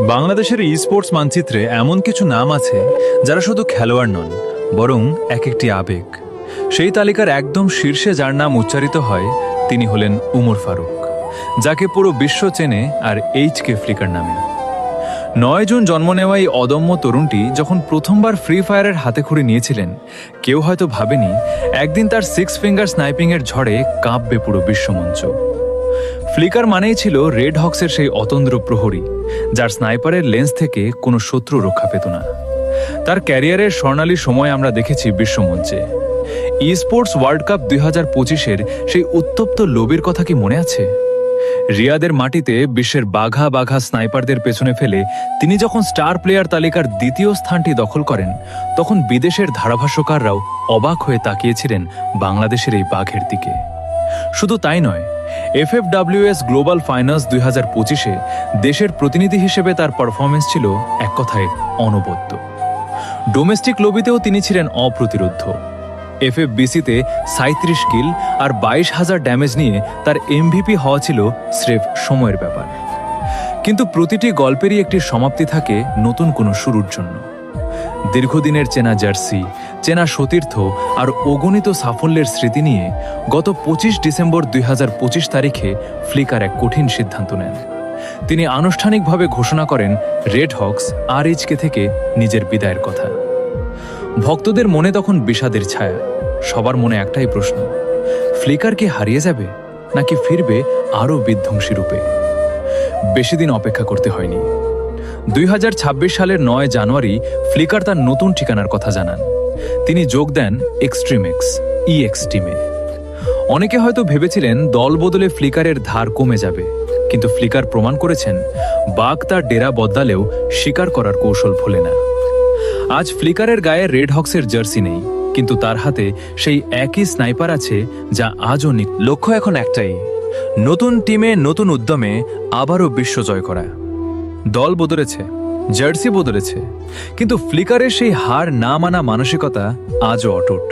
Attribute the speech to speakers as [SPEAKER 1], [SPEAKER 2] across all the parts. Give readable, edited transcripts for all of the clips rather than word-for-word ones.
[SPEAKER 1] বাংলাদেশের ই স্পোর্টস মানচিত্রে এমন কিছু নাম আছে যারা শুধু খেলোয়াড় নন, বরং এক একটি আবেগ। সেই তালিকার একদম শীর্ষে যার নাম উচ্চারিত হয় তিনি হলেন উমর ফারুক, যাকে পুরো বিশ্ব চেনে আর এইচকে ফ্লিকার নামে। 9 জুন জন্ম নেওয়া এই অদম্য তরুণটি যখন প্রথমবার ফ্রি ফায়ারের হাতেখড়ি নিয়েছিলেন, কেউ হয়তো ভাবেনি একদিন তার 6 ফিঙ্গার স্নাইপিংয়ের ঝড়ে কাঁপবে পুরো বিশ্বমঞ্চ। ফ্লিকার মানেই ছিল রেড হক্সের সেই অতন্দ্র প্রহরী, যার স্নাইপারের লেন্স থেকে কোনো শত্রু রক্ষা পেত না। তার ক্যারিয়ারের স্বর্ণালী সময় আমরা দেখেছি বিশ্বমঞ্চে। ই স্পোর্টস ওয়ার্ল্ড কাপ 2025-এর সেই উত্তপ্ত লবির কথা কি মনে আছে? রিয়াদের মাটিতে বিশ্বের বাঘা বাঘা স্নাইপারদের পেছনে ফেলে তিনি যখন স্টার প্লেয়ার তালিকার দ্বিতীয় স্থানটি দখল করেন, তখন বিদেশের ধারাভাষ্যকাররাও অবাক হয়ে তাকিয়েছিলেন বাংলাদেশের এই বাঘের দিকে। শুধু তাই নয়, FFWS গ্লোবাল ফাইনালস 2025-এ দেশের প্রতিনিধি হিসেবে তার পারফরমেন্স ছিল এক কথায় অনবদ্য। ডোমেস্টিক লবিতেও তিনি ছিলেন অপ্রতিরোধ্য। FFBC-তে 37 কিল আর 22,000 ড্যামেজ নিয়ে তার MVP হওয়া ছিল স্রেফ সময়ের ব্যাপার। কিন্তু প্রতিটি গল্পেরই একটি সমাপ্তি থাকে নতুন কোনো শুরুর জন্য। দীর্ঘদিনের চেনা জার্সি, চেনা সতীর্থ আর অগণিত সাফল্যের স্মৃতি নিয়ে গত 25 ডিসেম্বর 2025 তারিখে ফ্লিকার এক কঠিন সিদ্ধান্ত নেন। তিনি আনুষ্ঠানিকভাবে ঘোষণা করেন রেড হক্স RHK থেকে নিজের বিদায়ের কথা। ভক্তদের মনে তখন বিষাদের ছায়া। সবার মনে একটাই প্রশ্ন, ফ্লিকার কি হারিয়ে যাবে নাকি ফিরবে আরও বিধ্বংসী রূপে? বেশি দিন অপেক্ষা করতে হয়নি। 2026 সালের 9 জানুয়ারি ফ্লিকার তার নতুন ঠিকানার কথা জানান। তিনি যোগ দেন এক্সট্রিমেক্স EX টিমে। অনেকে হয়তো ভেবেছিলেন দল বদলে ফ্লিকারের ধার কমে যাবে, কিন্তু ফ্লিকার প্রমাণ করেছেন বাঘ তার ডেরা বদলালেও শিকার করার কৌশল ভোলে না। আজ ফ্লিকারের গায়ে রেড হক্সের জার্সি নেই, কিন্তু তার হাতে সেই একই স্নাইপার আছে যা আজও লক্ষ্য এখন একটাই, নতুন টিমে নতুন উদ্যমে আবারও বিশ্ব জয় করা। দল বদলেছে, জার্সি বদলেছে, কিন্তু ফ্লিকারের সেই হার না মানা মানসিকতা আজও অটুট।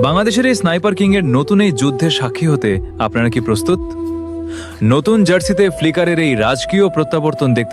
[SPEAKER 1] বাংলাদেশের এই স্নাইপার কিংয়ের নতুন এই যুদ্ধের সাক্ষী হতে আপনারা কি প্রস্তুত? নতুন জার্সিতে ফ্লিকারের এই রাজকীয় প্রত্যাবর্তন দেখতে